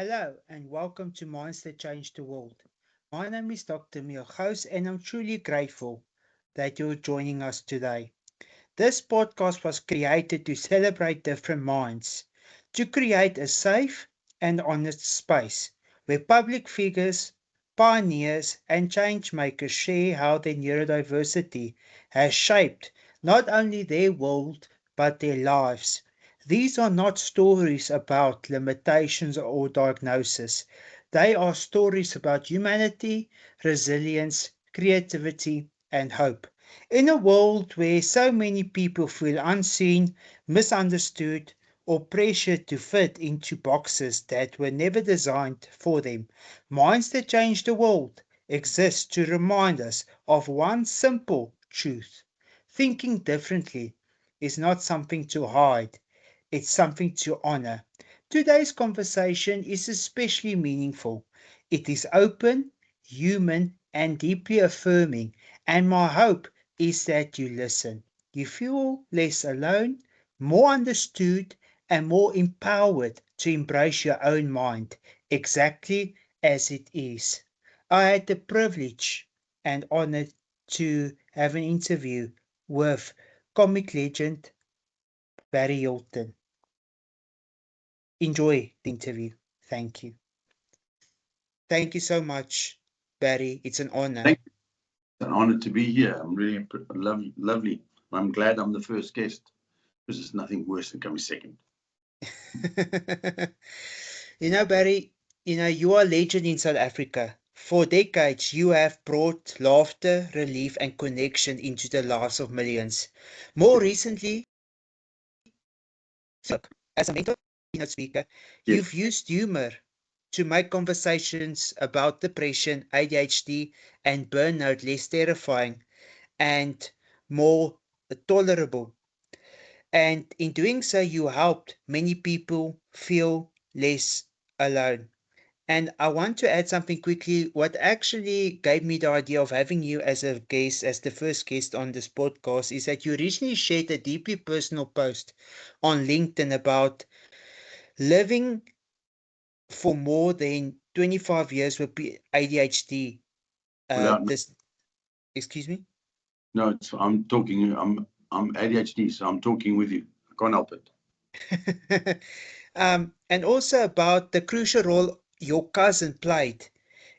Hello and welcome to Minds That Change the World. My name is Dr. Milchos and I'm truly grateful that you're joining us today. This podcast was created to celebrate different minds, to create a safe and honest space where public figures, pioneers, and change makers share how their neurodiversity has shaped not only their world but their lives. These are not stories about limitations or diagnosis. They are stories about humanity, resilience, creativity, and hope. In a world where so many people feel unseen, misunderstood, or pressured to fit into boxes that were never designed for them, Minds That Change the World exists to remind us of one simple truth. Thinking differently is not something to hide, it's something to honor. Today's conversation is especially meaningful. It is open, human, and deeply affirming, and my hope is that you listen. You feel less alone, more understood, and more empowered to embrace your own mind exactly as it is. I had the privilege and honor to have an interview with comic legend Barry Hilton. Enjoy the interview. Thank you. Thank you so much, Barry. It's an honor. Thank you. It's an honor to be here. I'm really lovely. I'm glad I'm the first guest because there's nothing worse than coming second. Barry, you are a legend in South Africa. For decades, you have brought laughter, relief, and connection into the lives of millions. More recently, as a mentor, keynote speaker, Yes. you've used humor to make conversations about depression, ADHD, and burnout less terrifying and more tolerable. And in doing so, you helped many people feel less alone. And I want to add something quickly. What actually gave me the idea of having you as a guest, as the first guest on this podcast, is that you recently shared a deeply personal post on LinkedIn about living for more than 25 years with ADHD. Without This, excuse me? no, I'm talking. I'm ADHD, so I'm talking with you. I can't help it. And also about the crucial role your cousin played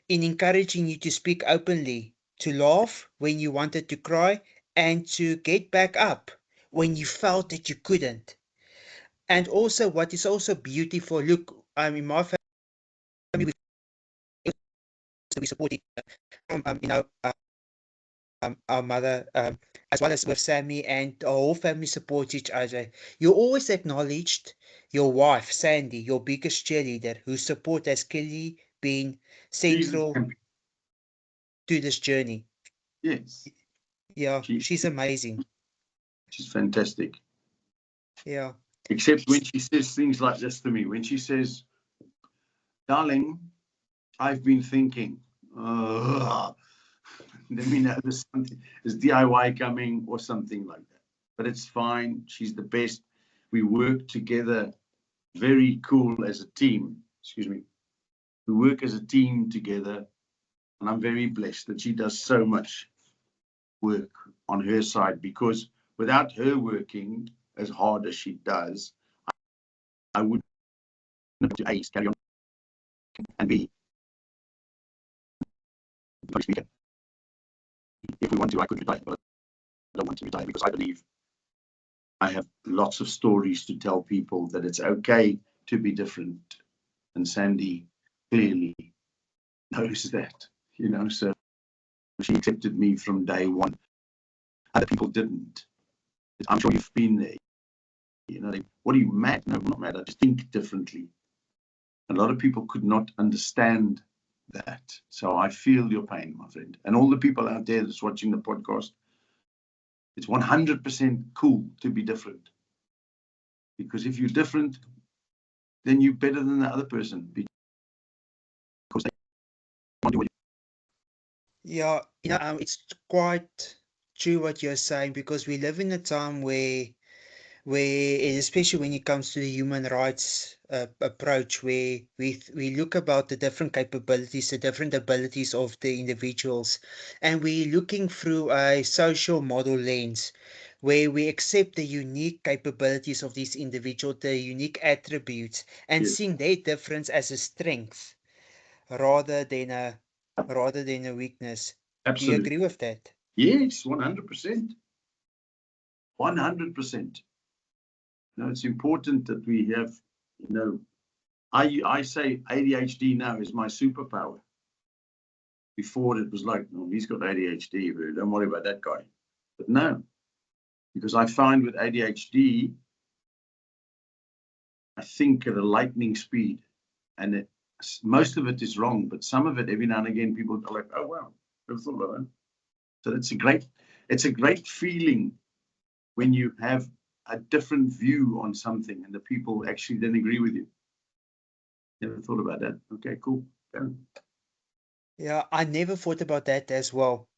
in encouraging you to speak openly, to laugh when you wanted to cry, and to get back up when you felt that you couldn't. And also, what is also beautiful, look, in my family, we supported from, our mother, as well as with Sammy, and our whole family support each other. You always acknowledged your wife, Sandy, your biggest cheerleader, whose support has clearly been She's a central champion. to this journey. Yes, Yeah, she, she's amazing. she's fantastic. Yeah. Except when she says things like this to me. When she says, "Darling, I've been thinking." Ugh. Then we know there's something, there's DIY coming or something like that. But it's fine. She's the best. We work together very cool as a team. Excuse me. We work as a team together, and I'm very blessed that she does so much work on her side because without her working as hard as she does, I wouldn't be able to A, carry on, and B, public speaker. If we want to, I could retire, but I don't want to retire because I believe I have lots of stories to tell people that it's okay to be different. And Sandy clearly knows that, so she accepted me from day one. Other people didn't. I'm sure you've been there. What are you, mad? No, I'm not mad. I just think differently. A lot of people could not understand that. So I feel your pain, my friend. And all the people out there that's watching the podcast, it's 100% cool to be different. Because if you're different, then you're better than the other person because they can't do what Yeah, it's quite true what you're saying because we live in a time where where especially when it comes to the human rights approach, where we look about the different capabilities, the different abilities of the individuals, and we're looking through a social model lens, where we accept the unique capabilities of these individuals, the unique attributes, and Yes, seeing their difference as a strength rather than a weakness. Do you absolutely. agree with that? Yes, 100%. 100%. It's important that we have, you know, I say ADHD now is my superpower. Before it was like, oh, he's got ADHD, but don't worry about that guy. But no, because I find with ADHD, I think at a lightning speed, and most of it is wrong, but some of it, every now and again, people are like, "Oh wow, never thought about that." So it's a great feeling when you have a different view on something, and the people actually then agree with you. Never thought about that. Okay, cool. Yeah. Yeah, I never thought about that as well.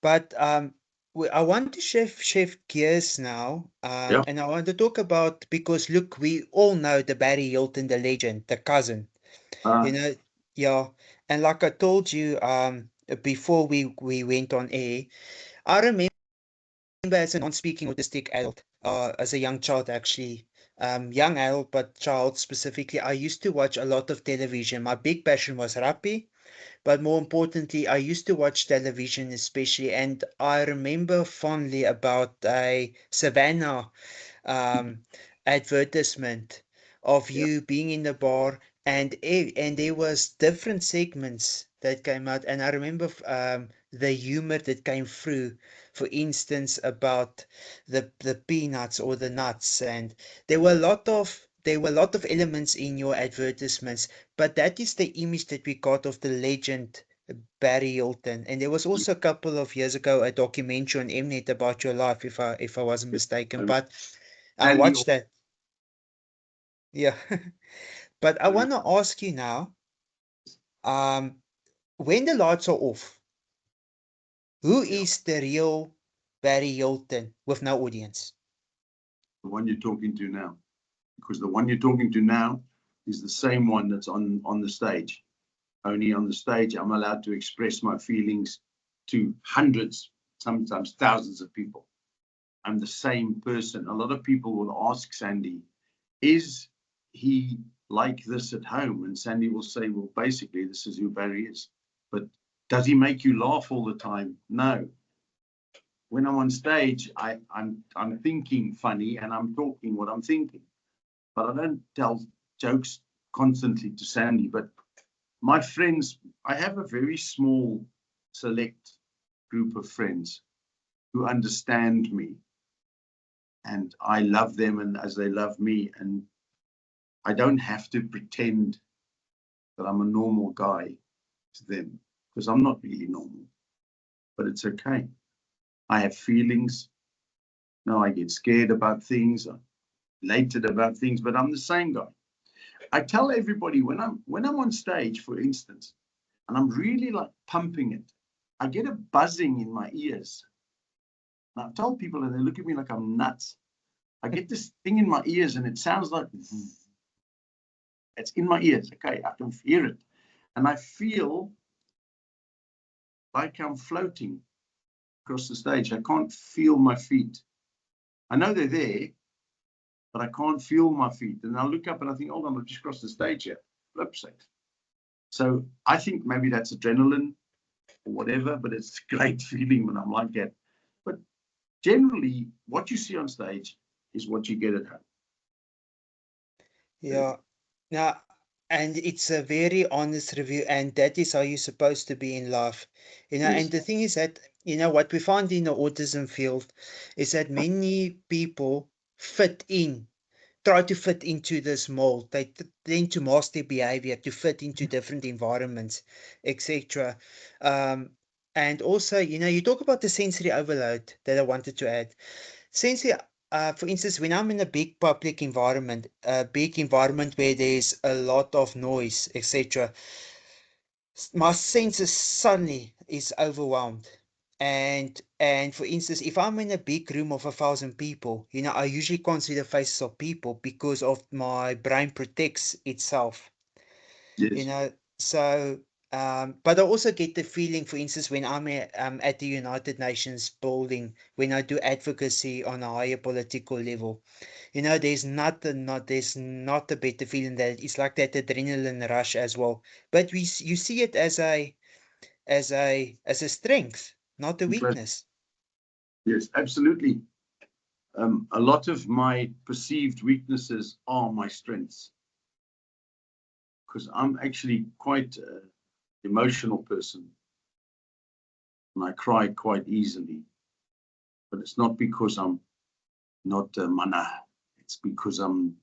But I want to shift gears now, Yeah. and I want to talk about because look, we all know the Barry Hilton, the legend, the cousin. Uh, You know, yeah. And like I told you, before we went on air, I remember as a non-speaking autistic adult, as a young child actually, young adult but child specifically, I used to watch a lot of television. My big passion was rugby, but more importantly, I used to watch television especially, and I remember fondly about a Savannah um, advertisement of yeah. you being in the bar, and there was different segments that came out, and I remember the humor that came through. For instance, about the peanuts or the nuts, and there were a lot of elements in your advertisements, but that is the image that we got of the legend Barry Hilton. And there was also a couple of years ago a documentary on Mnet about your life, if I wasn't mistaken. But I Sandy, watched that. Yeah. But I want to ask you now, um, when the lights are off, who yeah, is the real Barry Hilton with no audience? the one you're talking to now, because the one you're talking to now is the same one that's on the stage. Only on the stage, I'm allowed to express my feelings to hundreds, sometimes thousands of people. I'm the same person. A lot of people will ask Sandy, is he like this at home? And Sandy will say, well, basically, this is who Barry is. But does he make you laugh all the time? No. When I'm on stage, I'm thinking funny and I'm talking what I'm thinking. But I don't tell jokes constantly to Sandy. But my friends, I have a very small, select group of friends who understand me, and I love them and as they love me. And I don't have to pretend that I'm a normal guy to them because I'm not really normal, but it's okay. I have feelings. No, I get scared about things, I'm elated about things, but I'm the same guy. I tell everybody when I'm on stage, for instance, and I'm really like pumping it, I get a buzzing in my ears. And I tell people, and they look at me like I'm nuts. I get this thing in my ears, and it sounds like it's in my ears. Okay, I can hear it, and I feel like I'm floating across the stage. I can't feel my feet. I know they're there, but I can't feel my feet. And I look up and I think, hold on, I've just crossed the stage here. Flip sake. So I think maybe that's adrenaline or whatever, but it's a great feeling when I'm like that. But generally, what you see on stage is what you get at home. Yeah. Now, and it's a very honest review, and that is how you're supposed to be in life. And Yes. the thing is that, what we find in the autism field is that many people fit in, try to fit into this mold. They tend to mask their behavior to fit into different environments, etc. Um, and also, you talk about the sensory overload that I wanted to add. Sensory, for instance, when I'm in a big public environment, a big environment where there's a lot of noise, etc., my senses suddenly is overwhelmed. And for instance, if I'm in a big room of 1,000 people, I usually consider faces of people because of my brain protects itself, you Yes. know. So, but I also get the feeling, for instance, when I'm at the United Nations building, when I do advocacy on a higher political level, there's not a better feeling that it's like that adrenaline rush as well. But you see it as a strength, not a weakness. Yes, absolutely. A lot of my perceived weaknesses are my strengths because I'm actually quite an emotional person and I cry quite easily. But it's not because I'm not mana. It's because I'm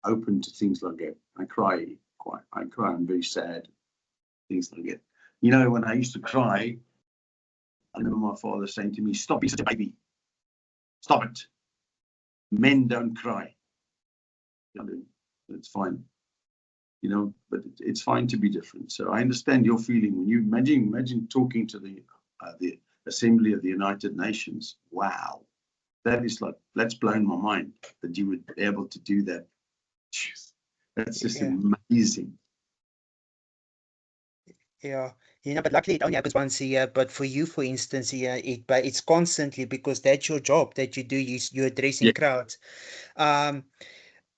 open to things like that. I cry. I'm very sad. Things like that. When I used to cry, I remember my father saying to me, "Stop being such a baby. Stop it. Men don't cry." It's fine. But it's fine to be different. So I understand your feeling when you imagine talking to the Assembly of the United Nations. Wow, that's blown my mind that you would be able to do that. That's just Yeah, amazing. yeah. But luckily it only happens once a year. But for you, for instance, but it's constantly because that's your job that you do. You're Yeah. addressing crowds. Um,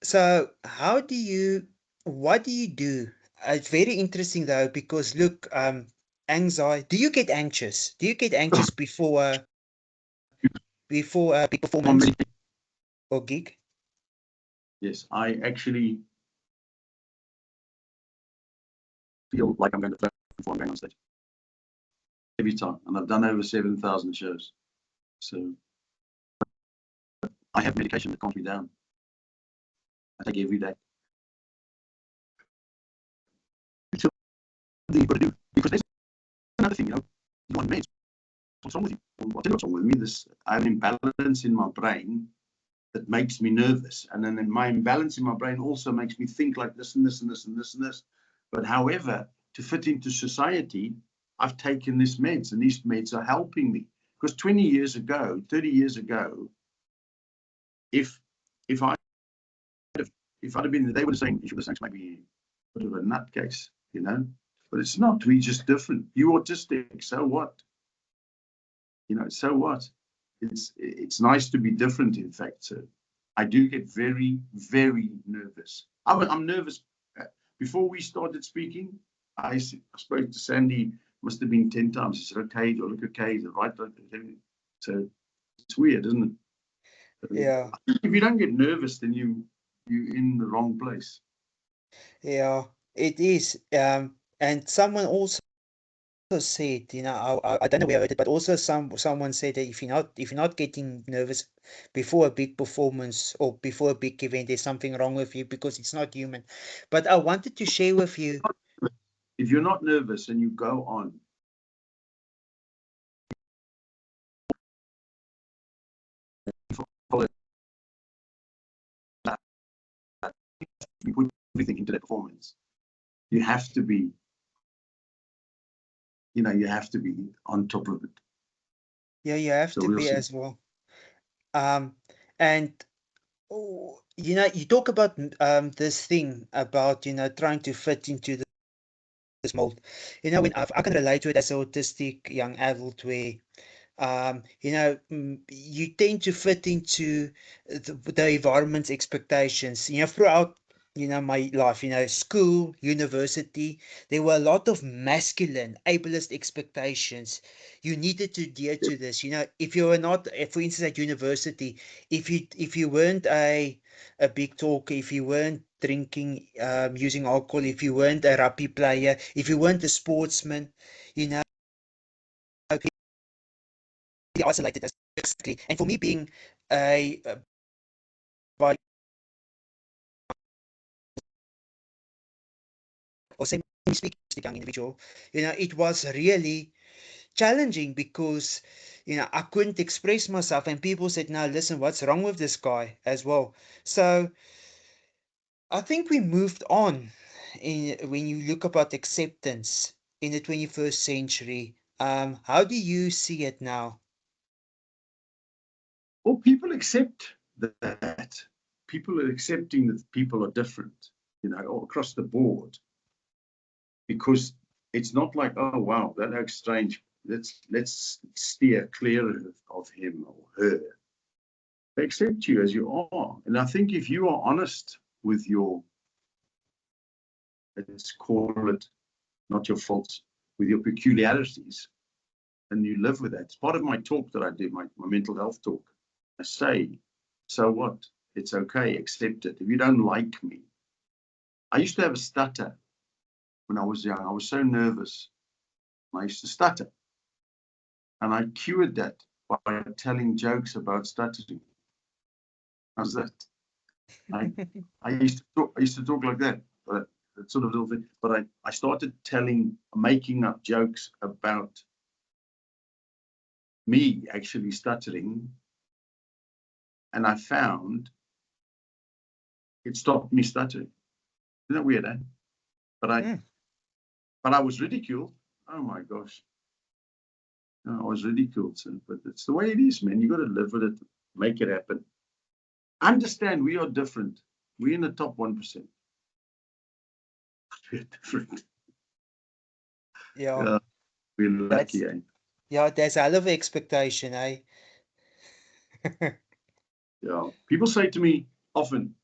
so what do you do? It's very interesting though, because look, anxiety. Do you get anxious? Do you get anxious before a big performance or gig? Yes, I actually feel like I'm going to flip before I'm going on stage every time, and I've done over 7,000 shows. So I have medication that calms me down. I take it every day. It's something you've got to do because there's another thing. You want meds. What's wrong with you? Well, I'll tell you what's wrong with me. I have an imbalance in my brain that makes me nervous, and then my imbalance in my brain also makes me think like this and this and this and this and this. But however, to fit into society, I've taken this meds, and these meds are helping me. Because 20 years ago, 30 years ago, if if I if I'd have been, they would have saying you should have maybe a bit of a nutcase. But it's not. We're just different. You autistic, so what? So what? It's nice to be different. In fact, so I do get very, very nervous. I'm nervous. Before we started speaking, I spoke to Sandy. Must have been 10 times. He said, "Okay, you look okay. The right." So it's weird, isn't it? Yeah, If you don't get nervous, then you're in the wrong place. yeah, it is. And someone also said, I don't know where I heard it, but also someone said that if you're not getting nervous before a big performance or before a big event, there's something wrong with you because it's not human. But I wanted to share with you. If you're not nervous and you go on, follow that, you put everything into that performance. You have to be, you have to be on top of it. Yeah, you have So to we'll be see. as well. Um, and you talk about this thing about trying to fit into this mold. When I can relate to it as an autistic young adult where you tend to fit into the environment's expectations. Throughout, my life, school, university, there were a lot of masculine, ableist expectations. You needed to adhere to this. If you were not, for instance, at university, if you weren't a big talker, if you weren't drinking, using alcohol, if you weren't a rugby player, if you weren't a sportsman, you know, be isolated as exactly. And for me, being a bi or semi-speaking young individual, it was really challenging because I couldn't express myself, and people said, "No, listen, what's wrong with this guy?" as well. So I think we moved on when you look about acceptance in the 21st century. How do you see it now? Well, people accept that. People are accepting that people are different, all across the board, because it's not like, oh wow, that looks strange. Let's steer clear of him or her. They accept you as you are. And I think if you are honest with your, let's call it, not your faults, with your peculiarities, and you live with that. It's part of my talk that I do, my mental health talk. I say, so what? It's okay, accept it. If you don't like me, I used to have a stutter when I was young. I was so nervous. I used to stutter. And I cured that by telling jokes about stuttering. How's that? I, I used to talk like that, but that sort of little thing. But I started making up jokes about me actually stuttering, and I found it stopped me stuttering. Isn't that weird, eh? Mm. But I was ridiculed. Oh my gosh. No, I was ridiculed. So, but it's the way it is, man. You got to live with it, make it happen. Understand we are different. We're in the top 1%. We're different. Yeah, Yeah, we're that's lucky, eh? yeah, there's a hell of expectation, eh? Yeah. People say to me often,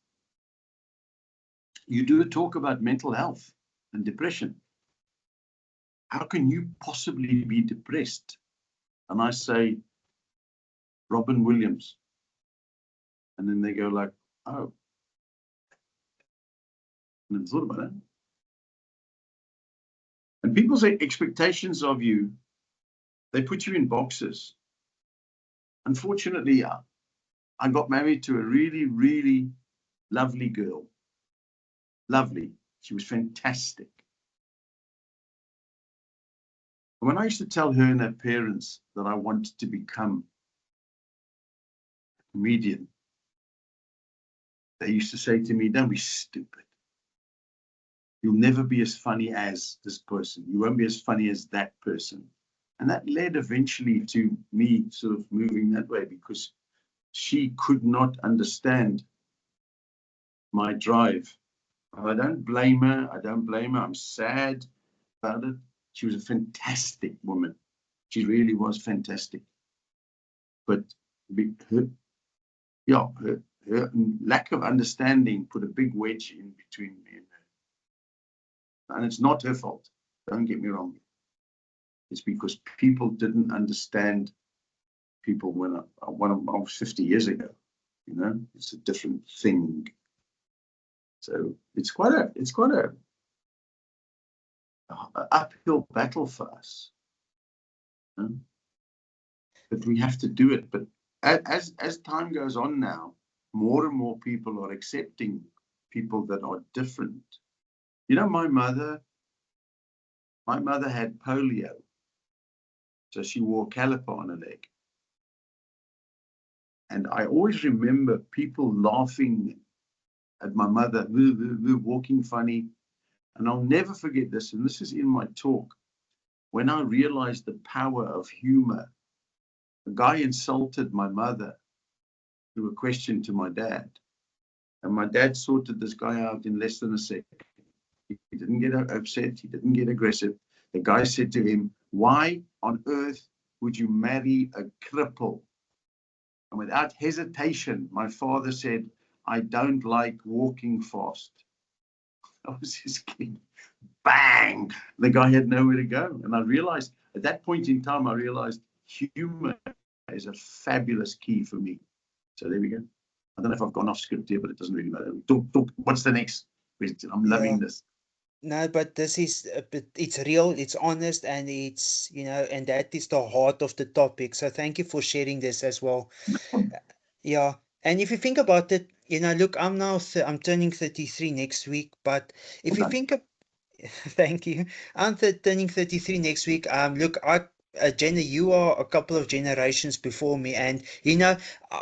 you do a talk about mental health and depression. How can you possibly be depressed? And I say, Robin Williams. And then they go like, oh, and I thought about it. And people say expectations of you, they put you in boxes. Unfortunately, I got married to a really, really lovely girl. Lovely. She was fantastic. And when I used to tell her and her parents that I wanted to become a comedian, they used to say to me, don't be stupid. You'll never be as funny as this person. You won't be as funny as that person. And that led eventually to me sort of moving that way, because she could not understand my drive. I don't blame her. I don't blame her. I'm sad about it. She was a fantastic woman. She really was fantastic. But her, yeah, her lack of understanding put a big wedge in between me and her. And it's not her fault. Don't get me wrong. It's because people didn't understand people when I was 50 years ago. It's a different thing. So it's quite a uphill battle for us. But we have to do it. But as time goes on now, more and more people are accepting people that are different. My mother had polio, so she wore a caliper on her leg. And I always remember people laughing at my mother, walking funny. And I'll never forget this, and this is in my talk, when I realized the power of humor. A guy insulted my mother through a question to my dad. And my dad sorted this guy out in less than a second. He didn't get upset. He didn't get aggressive. The guy said to him, why on earth would you marry a cripple? And without hesitation, my father said, I don't like walking fast. I was his kid. Bang! The guy had nowhere to go. And I realized, at that point in time, I realized humor is a fabulous key for me. So there we go. I don't know if I've gone off script here, but it doesn't really matter. Talk. What's the next question? I'm Yeah. loving this. No, but this is, but it's real, it's honest, and it's, and that is the heart of the topic. So thank you for sharing this as well. Yeah. And if you think about it, look, I'm turning 33 next week, but if you Okay. think of, thank you. I'm turning 33 next week. Look, Jenna, you are a couple of generations before me, and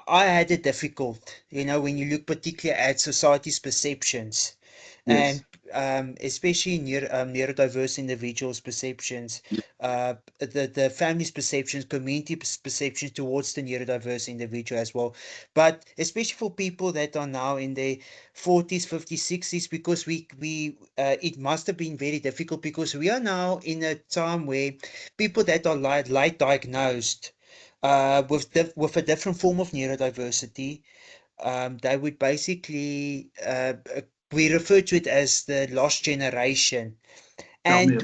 I had it difficult. When you look particularly at society's perceptions, and Yes. especially neurodiverse individuals' perceptions, Yeah. the family's perceptions, community perceptions towards the neurodiverse individual as well. But especially for people that are now in their 40s, 50s, 60s, because it must have been very difficult because we are now in a time where people that are light diagnosed with a different form of neurodiversity, they would basically we refer to it as the lost generation. Tell me,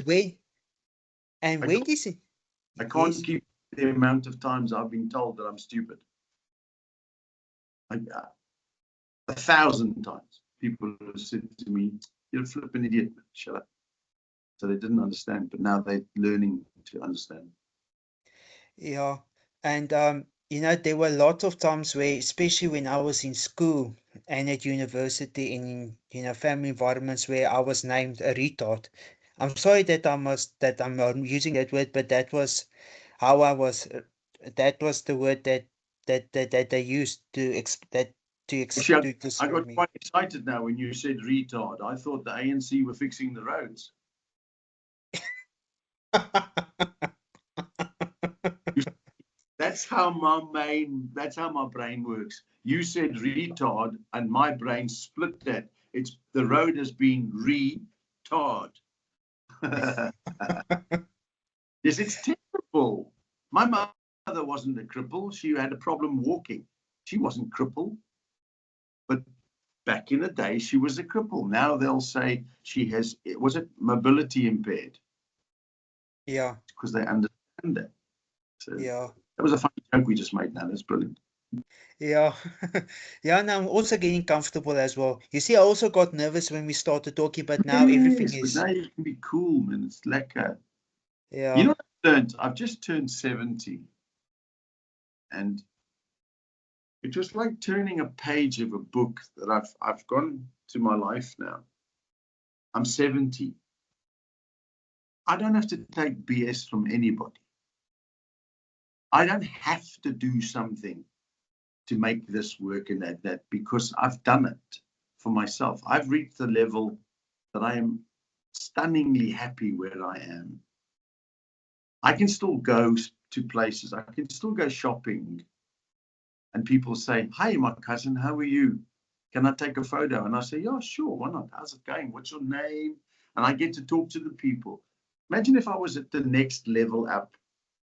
And I when can't, this I can't yes, keep the amount of times I've been told that I'm stupid. Like 1,000 times people have said to me, "You're a flipping idiot, man. Shut up." So they didn't understand, but now they're learning to understand. yeah, and there were lots of times where, especially when I was in school and at university in family environments where I was named a retard. I'm sorry that I'm using that word, but that was how I was. That was the word that they used Actually, to I describe got me. quite excited now when you said retard. I thought the ANC were fixing the roads. That's how my brain works. You said retard, and my brain split that. It's the road has been retard. Yes, it's terrible. My mother wasn't a cripple. She had a problem walking. She wasn't crippled, but back in the day, she was a cripple. Now they'll say she has, was it mobility impaired? Yeah, Because they understand that. So yeah. that was a funny joke we just made now. That's brilliant. Yeah, yeah, and I'm also getting comfortable as well. You see, I also got nervous when we started talking, but now everything Yes, but is, now you can be cool, man. It's lekker. You yeah, know what I've learned? I've just turned 70, and it was like turning a page of a book that I've gone to my life now. I'm 70. I don't have to take BS from anybody. I don't have to do something to make this work and that because I've done it for myself. I've reached the level that I am stunningly happy where I am. I can still go to places. I can still go shopping, and people say, "Hey, my cousin, how are you? Can I take a photo?" And I say, "Yeah, sure. Why not? How's it going? What's your name?" And I get to talk to the people. Imagine if I was at the next level up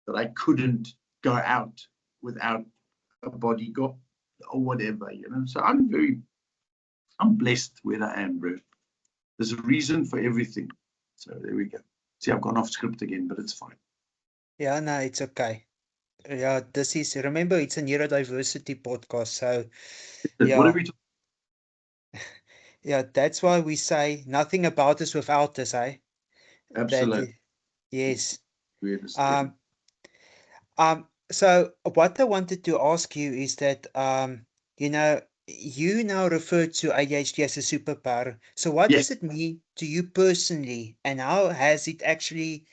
that I couldn't go out without a bodyguard or whatever, you know. So I'm blessed where I am, bro. There's a reason for everything. So there we go. See, I've gone off script again, but it's fine. yeah, no, it's okay. Yeah, remember, it's a neurodiversity podcast, so What are yeah, we talking? yeah, that's why we say nothing about us without us, eh? That, Absolutely. yes. Weirdest thing. Um, so what I wanted to ask you is that, you now refer to ADHD as a superpower. So what Yes, does it mean to you personally, and how has it actually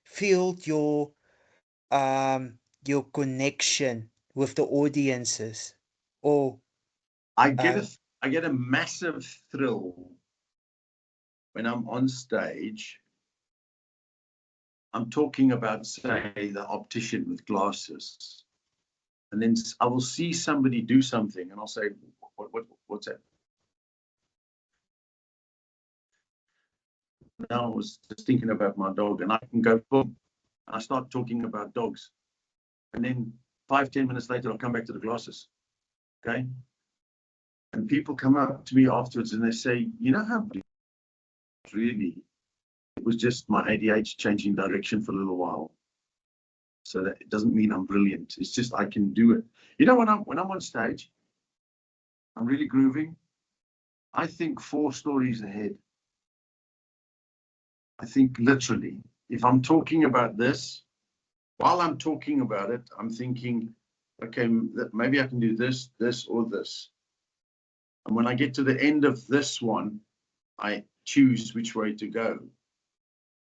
filled your connection with the audiences? Or I get uh, a I get a massive thrill when I'm on stage. I'm talking about, say, the optician with glasses, and then I will see somebody do something, and I'll say, what's that? Now I was just thinking about my dog, and I can go boom, and I start talking about dogs, and then 5, 10 minutes later, I'll come back to the glasses. Okay, and people come up to me afterwards, and they say, "You know how really it was just my ADHD changing direction for a little while." So that it doesn't mean I'm brilliant. It's just I can do it. You know, when I'm on stage, I'm really grooving. I think 4 stories ahead. I think literally, if I'm talking about this, while I'm talking about it, I'm thinking, okay, maybe I can do this, this, or this. And when I get to the end of this one, I choose which way to go.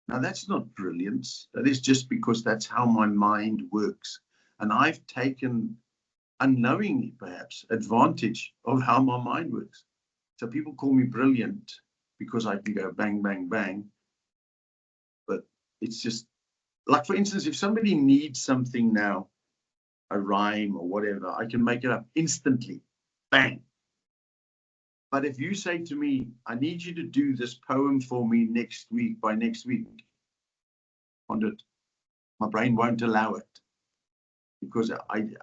Now, that's not brilliance. That is just because that's how my mind works. And I've taken, unknowingly perhaps, advantage of how my mind works. So people call me brilliant. because I can go bang, bang, bang. But it's just like, for instance, if somebody needs something now, a rhyme or whatever, I can make it up instantly, bang. But if you say to me, I need you to do this poem for me next week, by next week, my brain won't allow it, because I'm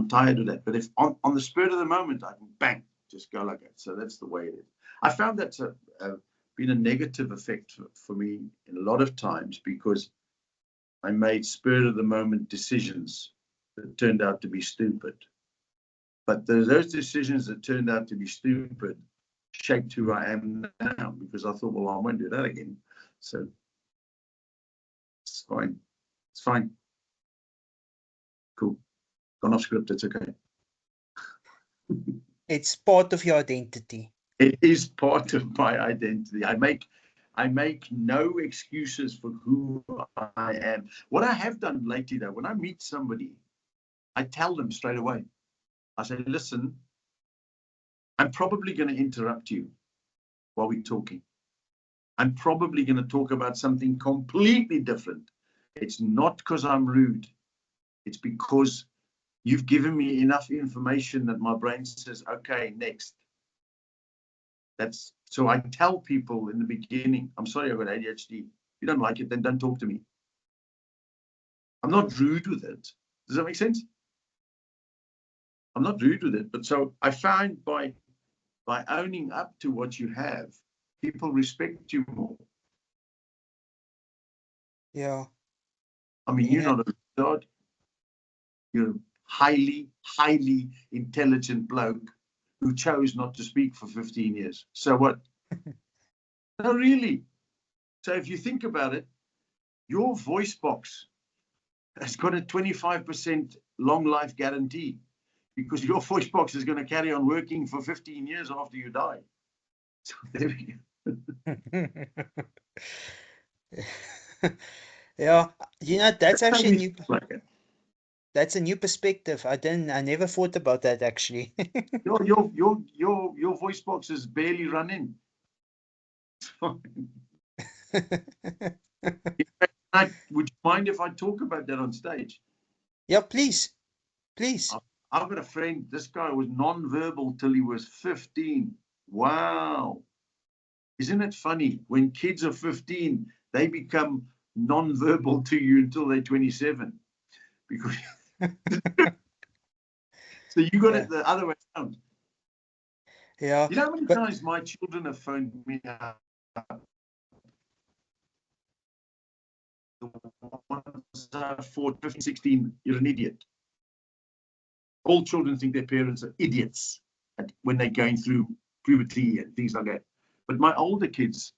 tired of that. But if on the spur of the moment, I can bang, just go like that. So that's the way it is. I found that's been a negative effect for me in a lot of times, because I made spur of the moment decisions that turned out to be stupid. But those decisions that turned out to be stupid shaped who I am now, because I thought, well, I won't do that again. So it's fine. It's fine. Cool. Gone off script. It's okay. It's part of your identity. It is part of my identity. I make no excuses for who I am. What I have done lately, though, when I meet somebody, I tell them straight away. I say, listen, I'm probably going to interrupt you while we're talking. I'm probably going to talk about something completely different. It's not because I'm rude. It's because you've given me enough information that my brain says, okay, next. So I tell people in the beginning, I'm sorry, I've got ADHD. If you don't like it, then don't talk to me. I'm not rude with it. Does that make sense? I'm not rude with it. But so I find by owning up to what you have, people respect you more. Yeah. I mean, you're not a god. You're a highly, highly intelligent bloke who chose not to speak for 15 years. So what? No, really. So if you think about it, your voice box has got a 25% long life guarantee, because your voice box is going to carry on working for 15 years after you die. So there we go. Yeah, that's actually new. That's a new perspective. I never thought about that, actually. your voice box is barely running. Would you mind if I talk about that on stage? Yeah, please. Please. I've got a friend, this guy was non-verbal till he was 15. Wow. Isn't it funny? When kids are 15, they become non-verbal to you until they're 27. Because so you got it the other way around. Yeah. You know how many times my children have phoned me up? The ones that are 14, 16, you're an idiot. All children think their parents are idiots when they're going through puberty and things like that. But my older kids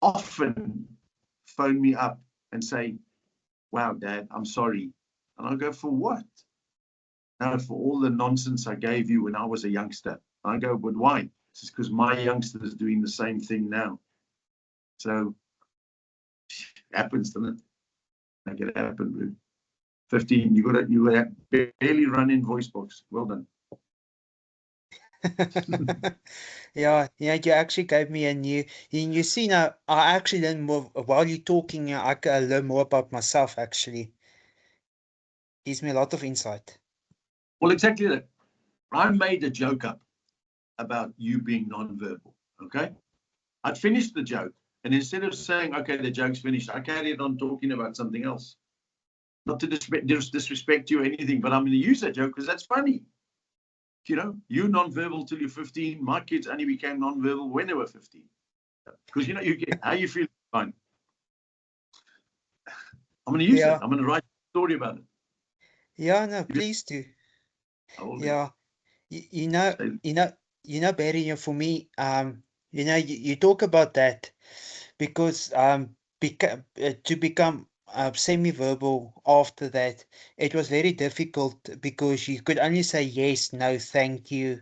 often phone me up and say, wow, Dad, I'm sorry. And I go, for what? No, for all the nonsense I gave you when I was a youngster. I go, but why? It's because my youngster is doing the same thing now. So it happens, doesn't it? Make it happen, Rude. 15, you got to barely run in voice box. Well done. Yeah, you actually gave me a new. You see now, I actually learn more while you're talking. I can learn more about myself. Actually, gives me a lot of insight. Well, exactly that. I made a joke up about you being non-verbal. Okay, I'd finished the joke, and instead of saying, "Okay, the joke's finished," I carried on talking about something else. Not to disrespect you or anything, but I'm going to use that joke because that's funny. You're non-verbal till you're 15. My kids only became non-verbal when they were 15. Because you get how you feel. Fine. I'm going to use that. I'm going to write a story about it. Yeah, no, please do. Yeah, Barry, for me, you talk about that because to become semi-verbal after that, it was very difficult because you could only say yes, no, thank you.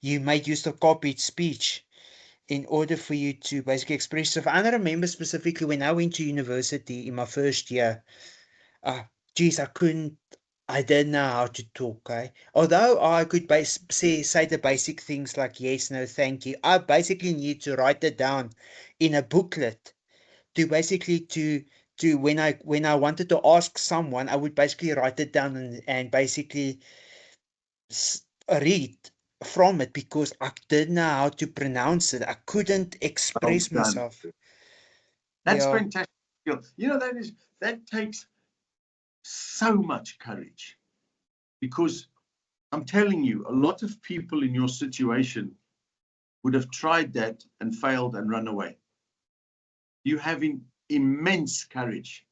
You made use of copied speech in order for you to basically express yourself. And I remember specifically when I went to university in my first year, geez, I didn't know how to talk, eh? Although I could say the basic things like yes, no, thank you. I basically need to write it down in a booklet to basically to when I wanted to ask someone, I would basically write it down and basically read from it because I didn't know how to pronounce it. I couldn't Well express done. myself. That's Yeah. fantastic. You know, that takes so much courage, because I'm telling you, a lot of people in your situation would have tried that and failed and run away. You have immense courage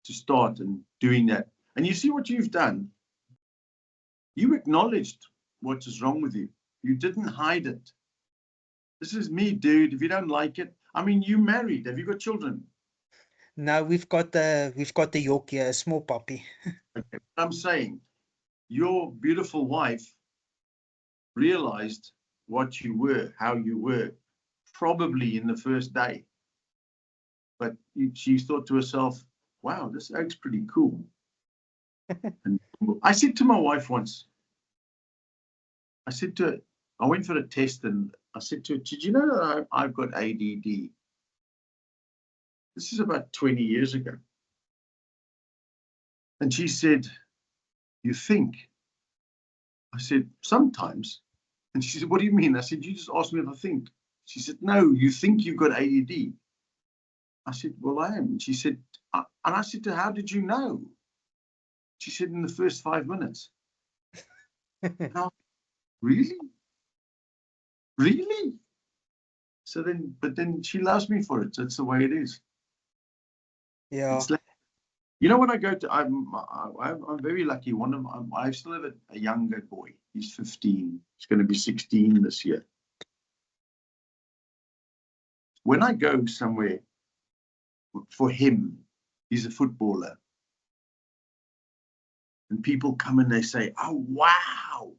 to start and doing that. And you see what you've done? You acknowledged what is wrong with you. You didn't hide it. This is me, dude. If you don't like it, I mean, you married. Have you got children? Now we've got the Yorkie, a small puppy. Okay. I'm saying your beautiful wife realized what you were, how you were, probably in the first day. But she thought to herself, wow, this oak's pretty cool. And I said to my wife once, I said to her, I went for a test and I said to her, did you know that I've got ADD? This is about 20 years ago. And she said, you think? I said, sometimes. And she said, what do you mean? I said, you just asked me if I think. She said, no, you think you've got ADD. I said, well, I am. And she said, and I said to her, how did you know? She said, in the first 5 minutes. And I was, really? Really? So then, but then she loves me for it. That's the way it is. Yeah. It's like, you know, when I go to, I'm very lucky. I still have a younger boy. He's 15. He's going to be 16 this year. When I go somewhere for him, he's a footballer. And people come and they say, oh, wow.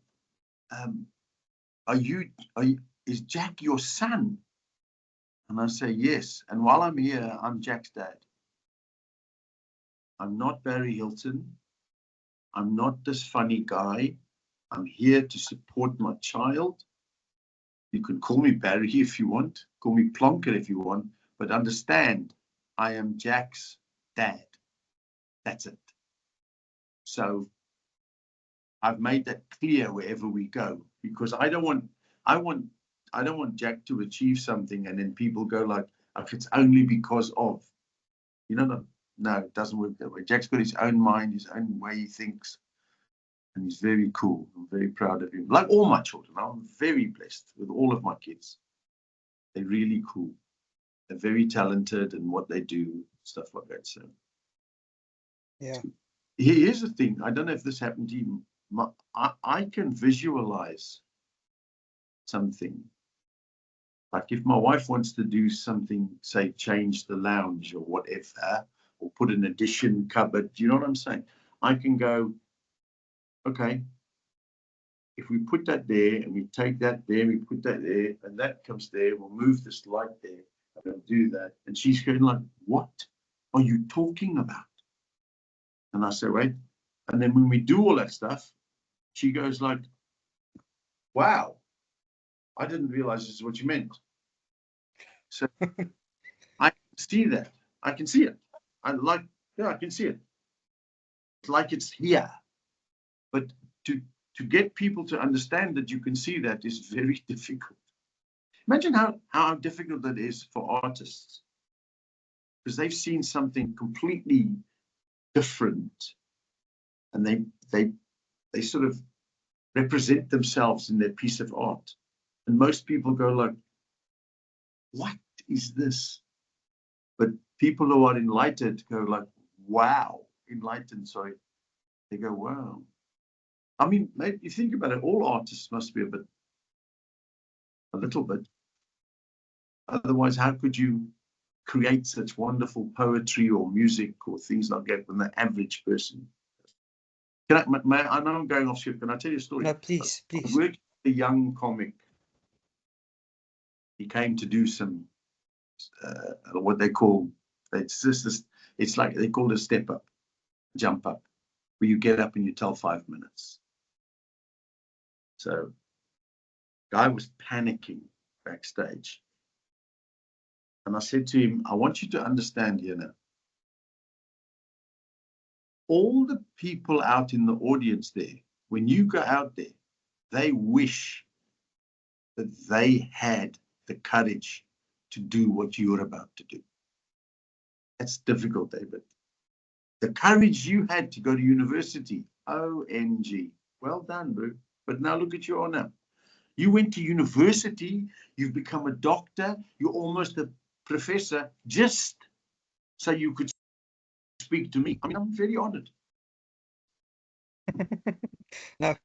Is Jack your son? And I say, yes. And while I'm here, I'm Jack's dad. I'm not Barry Hilton. I'm not this funny guy. I'm here to support my child. You can call me Barry if you want, call me Plonker if you want, but understand, I am Jack's dad. That's it. So I've made that clear wherever we go, because I don't want Jack to achieve something and then people go like, if it's only because of, no, it doesn't work that way. Jack's got his own mind, his own way he thinks, and he's very cool. I'm very proud of him. Like all my children, I'm very blessed with all of my kids. They're really cool. They're very talented in what they do, stuff like that. So Yeah. here's the thing. I don't know if this happened to you. I can visualize something. Like if my wife wants to do something, say change the lounge or whatever, or put an addition cupboard, do you know what I'm saying? I can go, okay, if we put that there and we take that there, we put that there, and that comes there, we'll move this light there, and we'll do that. And she's going like, what are you talking about? And I say, wait. And then when we do all that stuff, she goes like, wow, I didn't realize this is what you meant. So I can see that. I can see it. I can see it. It's like it's here. But to get people to understand that you can see that is very difficult. Imagine how difficult that is for artists, because they've seen something completely different, and they sort of represent themselves in their piece of art. And most people go like, what is this? But people who are enlightened go like, wow, enlightened, sorry. They go, wow. I mean, maybe you think about it, all artists must be a little bit. Otherwise, how could you create such wonderful poetry or music or things like that when the average person? I know I'm going off script. Can I tell you a story? No, please, I please. worked with a young comic. He came to do some what they call, it's like they call it a step up, jump up. where you get up and you tell 5 minutes. So guy was panicking backstage. And I said to him, I want you to understand here now. All the people out in the audience there, when you go out there, they wish that they had the courage to do what you're about to do. That's difficult, David. The courage you had to go to university, OMG. Well done, bro. But now look at you all now. You went to university, you've become a doctor, you're almost a professor, just so you could speak to me. I mean, I'm very honored. No,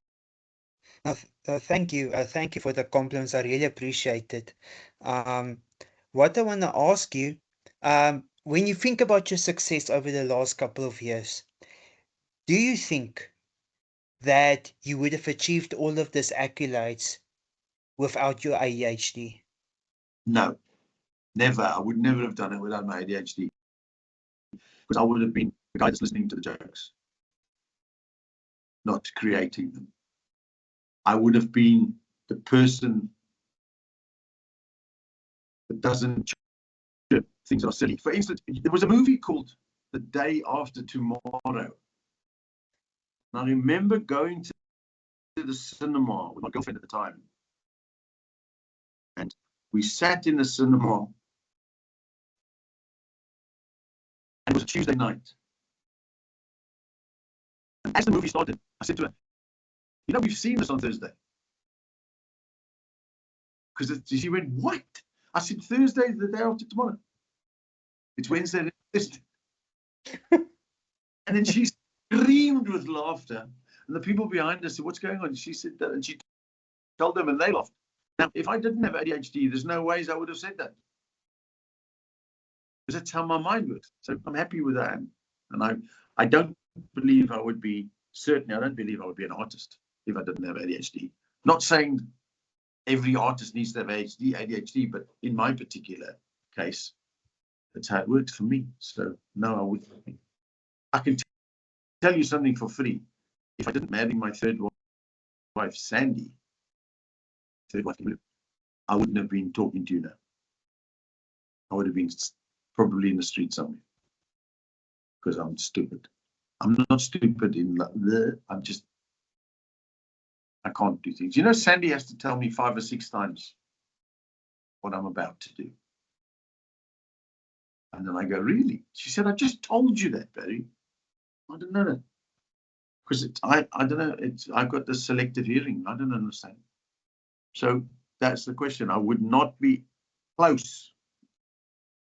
thank you. Thank you for the compliments. I really appreciate it. What I want to ask you, when you think about your success over the last couple of years, do you think that you would have achieved all of these accolades without your ADHD? No, never. I would never have done it without my ADHD. Because I would have been the guy that's listening to the jokes, not creating them. I would have been the person that doesn't things that are silly. For instance, there was a movie called The Day After Tomorrow. And I remember going to the cinema with my girlfriend at the time. And we sat in the cinema. And it was a Tuesday night. And as the movie started, I said to her, you know, we've seen this on Thursday. Because she went, what? I said, Thursday, the day after tomorrow. It's Wednesday. And then she screamed with laughter. And the people behind her said, what's going on? She said that, and she told them, and they laughed. Now, if I didn't have ADHD, there's no ways I would have said that. Because that's how my mind works. So I'm happy with that. And I don't believe I would be, certainly I don't believe I would be an artist if I didn't have ADHD. Not saying every artist needs to have ADHD, but in my particular case, that's how it works for me. So no, I wouldn't. I can tell you something for free. If I didn't marry my third wife, Sandy, third wife, I wouldn't have been talking to you now. I would have been probably in the street somewhere because I'm stupid. I'm not stupid I'm just, I can't do things. You know, Sandy has to tell me 5 or 6 times what I'm about to do. And then I go, really? She said, I just told you that, Barry. I don't know that. Because I don't know, I've got this selective hearing. I don't understand. So that's the question. I would not be close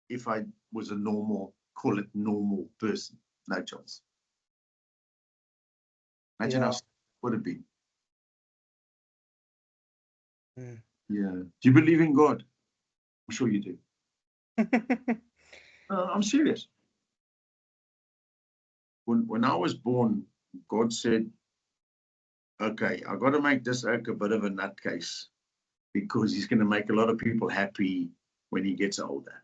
if I was a normal, call it normal person. No chance. Imagine how it would have been. Mm. Yeah. Do you believe in God? I'm sure you do. I'm serious. When I was born, God said, okay, I've got to make this oak a bit of a nutcase because he's going to make a lot of people happy when he gets older.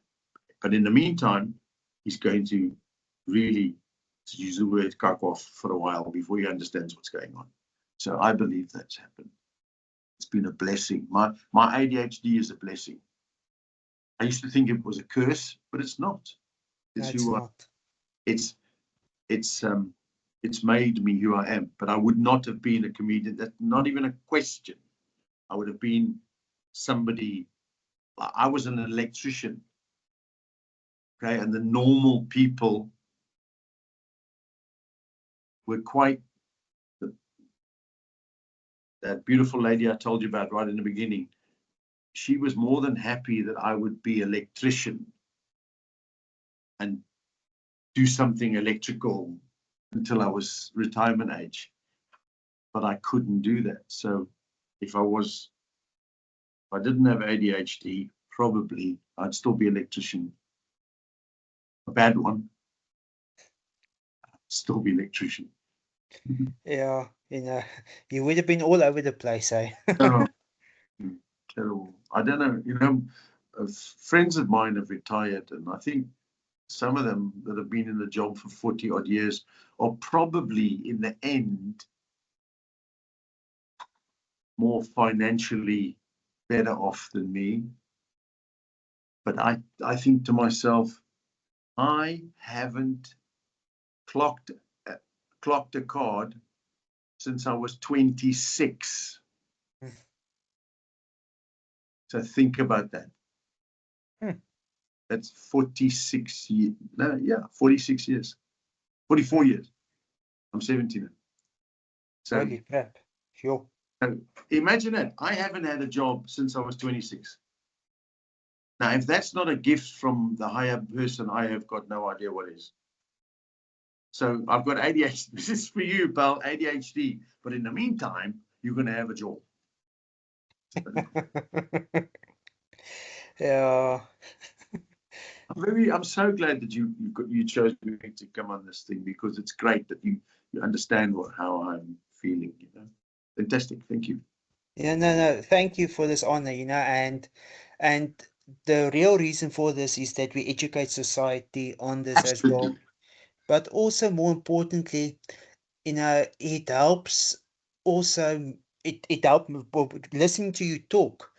But in the meantime, he's going to really, to use the word, cock off for a while before he understands what's going on. So I believe that's happened. It's been a blessing. My ADHD is a blessing. I used to think it was a curse, but it's not. It's not. It's made me who I am. But I would not have been a comedian. That's not even a question. I would have been somebody. I was an electrician. Okay, and the normal people were quite. That beautiful lady I told you about right in the beginning, she was more than happy that I would be an electrician and do something electrical until I was retirement age. But I couldn't do that. So if I didn't have ADHD, probably I'd still be an electrician. A bad one. I'd still be an electrician. Yeah, you would have been all over the place, eh? Oh, terrible. I don't know, friends of mine have retired, and I think some of them that have been in the job for 40 odd years are probably in the end more financially better off than me. But I think to myself, I haven't clocked a card since I was 26. So think about that. That's 46 years. No, yeah, 46 years. 44 years. I'm 17. So, Holy crap. Sure. so imagine that. I haven't had a job since I was 26. Now, if that's not a gift from the higher person, I have got no idea what is. So I've got ADHD. This is for you, pal, ADHD. But in the meantime, you're going to have a job. Yeah. I'm so glad that you chose me to come on this thing, because it's great that you understand how I'm feeling. Fantastic. Thank you. Yeah, no. Thank you for this honor, and the real reason for this is that we educate society on this as well. Absolutely. But also more importantly, it helps also it helped listening to you talk.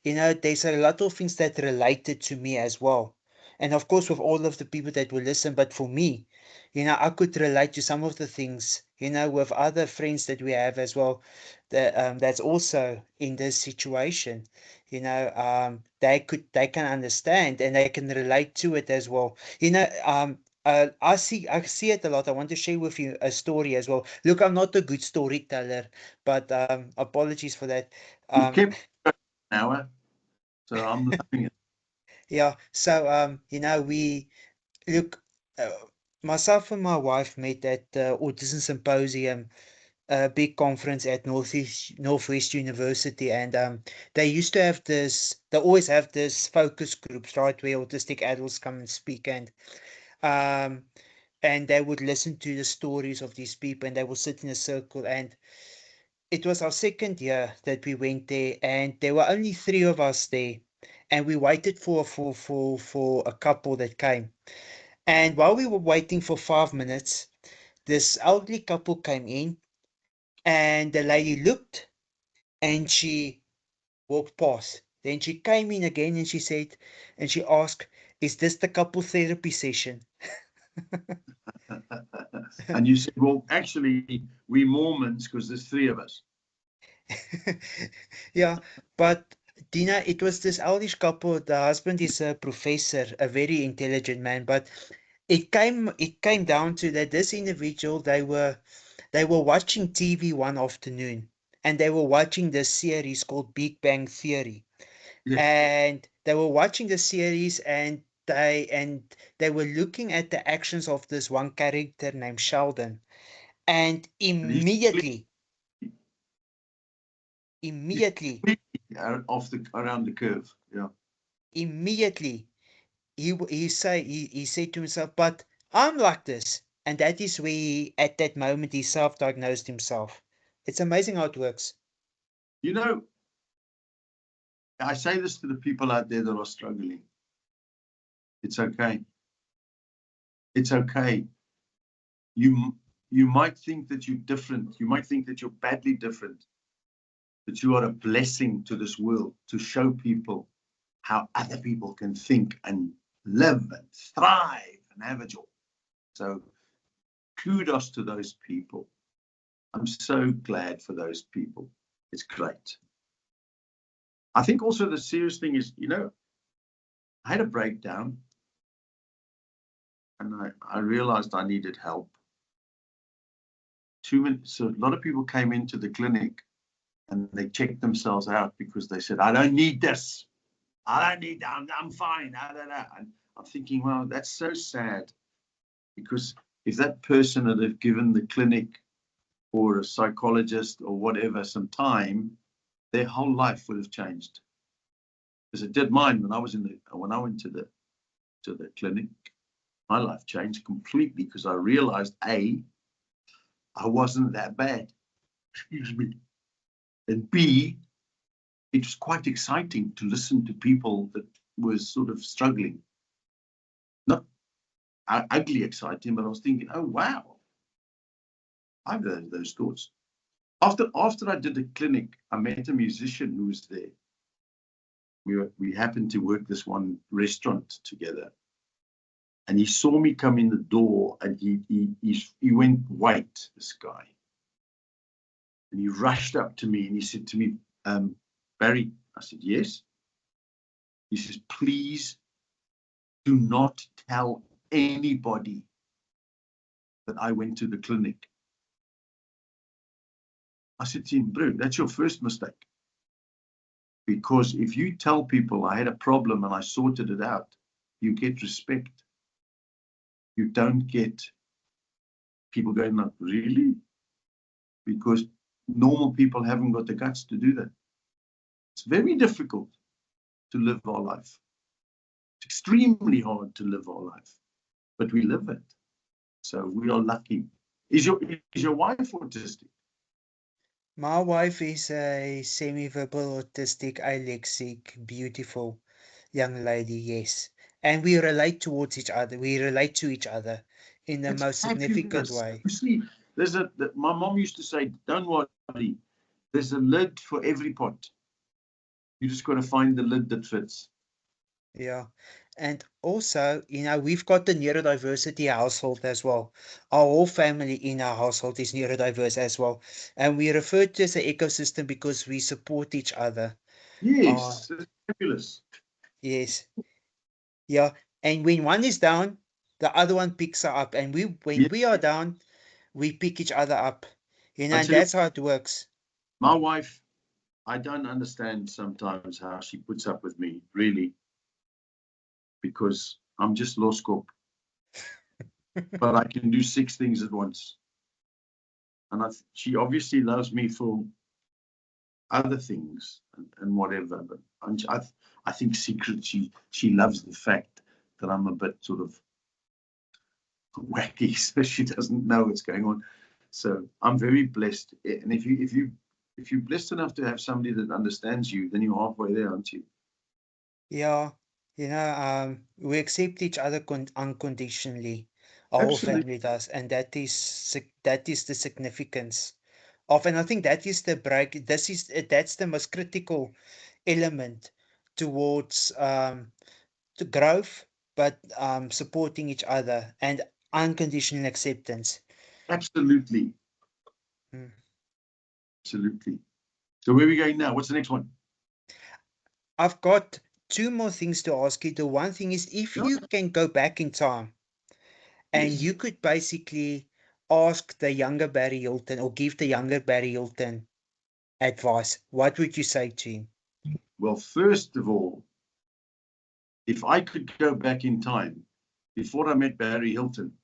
There's a lot of things that related to me as well. And of course with all of the people that will listen, but for me, I could relate to some of the things, with other friends that we have as well, that's also in this situation. They can understand and they can relate to it as well. I see it a lot. I want to share with you a story as well. Look, I'm not a good storyteller, but apologies for that. You kept an hour, so I'm loving it. Yeah. So we look. Uh, Myself and my wife met at the Autism Symposium, a big conference at Northwest University, and they used to have this. They always have this focus groups, right, where autistic adults come and speak, um, and they would listen to the stories of these people, and they would sit in a circle. And it was our second year that we went there, and there were only three of us there, and we waited for a couple that came. And while we were waiting for 5 minutes, this elderly couple came in, and the lady looked, and she walked past. Then she came in again, and she asked, "Is this the couple therapy session?" And you said, well, actually, we Mormons, because there's three of us. Yeah, but Dina, it was this eldish couple. The husband is a professor, a very intelligent man, but it came down to that this individual, they were watching TV one afternoon, and they were watching this series called Big Bang Theory. Yes. And they were watching the series, and they were looking at the actions of this one character named Sheldon. And And he's immediately around the curve. Yeah. immediately he said to himself, "But I'm like this." And that is where at that moment he self-diagnosed himself. It's amazing how it works. You know, I say this to the people out there that are struggling. It's okay. It's okay. You might think that you're different. You might think that you're badly different, but you are a blessing to this world to show people how other people can think and live and thrive and have a job. So kudos to those people. I'm so glad for those people. It's great. I think also the serious thing is, I had a breakdown, and I realized I needed help. So a lot of people came into the clinic and they checked themselves out because they said, I don't need this. I don't need that. I'm fine. And I'm thinking, well, that's so sad, because if that person had have given the clinic or a psychologist or whatever some time, their whole life would have changed. Because it did mine when I went to the clinic. My life changed completely because I realized I wasn't that bad. Excuse me. And B, it was quite exciting to listen to people that were sort of struggling. Not ugly exciting, but I was thinking, oh wow, I've had those thoughts. After I did the clinic, I met a musician who was there. We happened to work this one restaurant together, and he saw me come in the door, and he went white. This guy, and he rushed up to me and he said to me, Barry. I said, yes. He says, please do not tell anybody that I went to the clinic. I said to him, bro, that's your first mistake. Because if you tell people I had a problem and I sorted it out, you get respect. You don't get people going like, really? Because normal people haven't got the guts to do that. It's very difficult to live our life. It's extremely hard to live our life, but we live it. So we are lucky. Is your wife autistic? My wife is a semi-verbal autistic, dyslexic, beautiful young lady, yes. And we relate towards each other. We relate to each other in the That's most significant fabulous. way. You see, my mom used to say, don't worry, there's a lid for every pot. You just got to find the lid that fits. Yeah. And also, we've got the neurodiversity household as well. Our whole family in our household is neurodiverse as well. And we refer to it as an ecosystem because we support each other. Uh, Yes, it's fabulous. yes. Yeah. And when one is down, the other one picks her up. And when Yeah, we are down, we pick each other up. I And tell you, that's how it works. my wife, I don't understand sometimes how she puts up with me, really, because I'm just low scope, but I can do 6 things at once. And she obviously loves me for other things and whatever. But I think secretly she loves the fact that I'm a bit sort of wacky, so she doesn't know what's going on. So I'm very blessed. And if you're blessed enough to have somebody that understands you, then you're halfway there, aren't you? Yeah. We accept each other unconditionally. Our whole Absolutely, family does. And that is the significance of, and I think that is the break. That's the most critical element towards the growth, but supporting each other and unconditional acceptance. absolutely, Mm. absolutely. So where are we going now? What's the next one? I've got two more things to ask you. The one thing is, if Yeah. you can go back in time and Yes. you could basically ask the younger Barry Hilton or give the younger Barry Hilton advice, what would you say to him? Well, first of all, if I could go back in time, before I met Barry Hilton,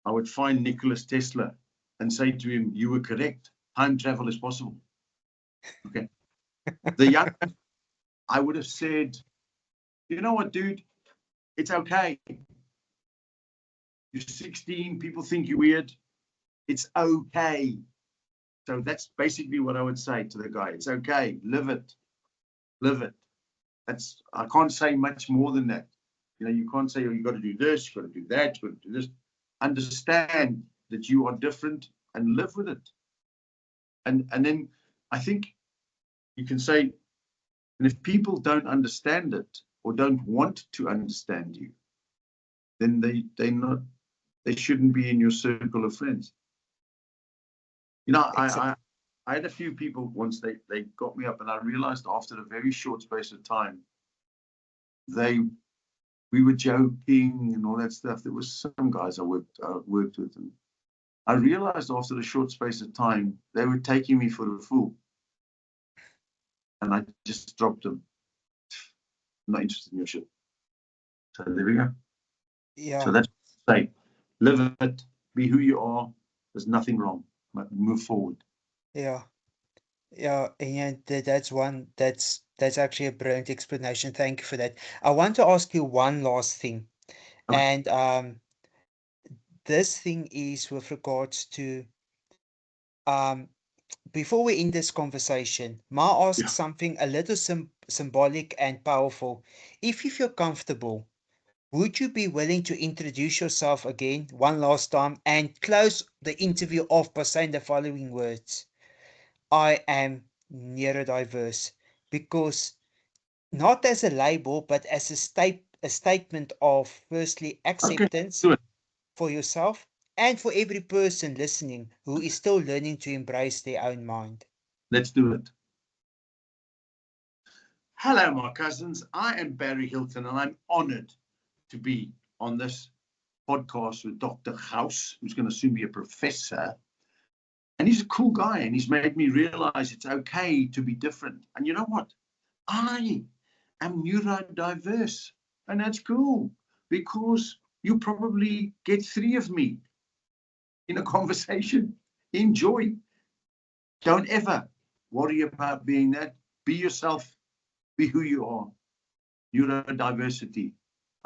I would find Nicholas Tesla and say to him, you were correct. Time travel is possible. Okay. The young, I would have said, you know what, dude? It's okay. You're 16. People think you're weird. It's okay. So that's basically what I would say to the guy. It's okay. Live it. Live it. I can't say much more than that. You can't say, oh, you got to do this, you got to do that, you got to do this. Understand that you are different and live with it. And then I think you can say, and if people don't understand it or don't want to understand you, then they shouldn't be in your circle of friends. You know, Exa- I had a few people once they got me up, and I realized after a very short space of time, they we were joking and all that stuff. There was some guys I worked with, and I realized after a short space of time they were taking me for a fool, and I just dropped them. I'm not interested in your shit. So there we go. So yeah, that's say, live it, be who you are. There's nothing wrong. But move forward. yeah. Yeah, and that's actually a brilliant explanation. Thank you for that. I want to ask you one last thing, Okay. and this thing is with regards to um before we end this conversation, may I ask Yeah. something a little symbolic and powerful? If you feel comfortable, Would you be willing to introduce yourself again one last time and close the interview off by saying the following words? I am neurodiverse, because not as a label, but as a statement of firstly Okay, acceptance do it. for yourself and for every person listening who is still learning to embrace their own mind. Let's do it. Hello, my cousins. I am Barry Hilton, and I'm honored to be on this podcast with Dr. House, who's going to soon be a professor. And he's a cool guy, and he's made me realize it's okay to be different. And you know what? I am neurodiverse, and that's cool because you probably get three of me in a conversation. Enjoy. Don't ever worry about being that. Be yourself. Be who you are. Neurodiversity.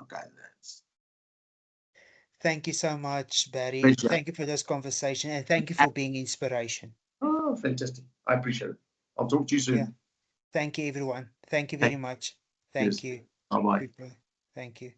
Okay, that's Thank you so much, Barry. pleasure. Thank you for this conversation and thank you for being inspiration. Oh, fantastic. I appreciate it. I'll talk to you Yeah. soon. Thank you, everyone. Thank you very Thank much. you. Thank you. Bye bye. Goodbye. Thank you.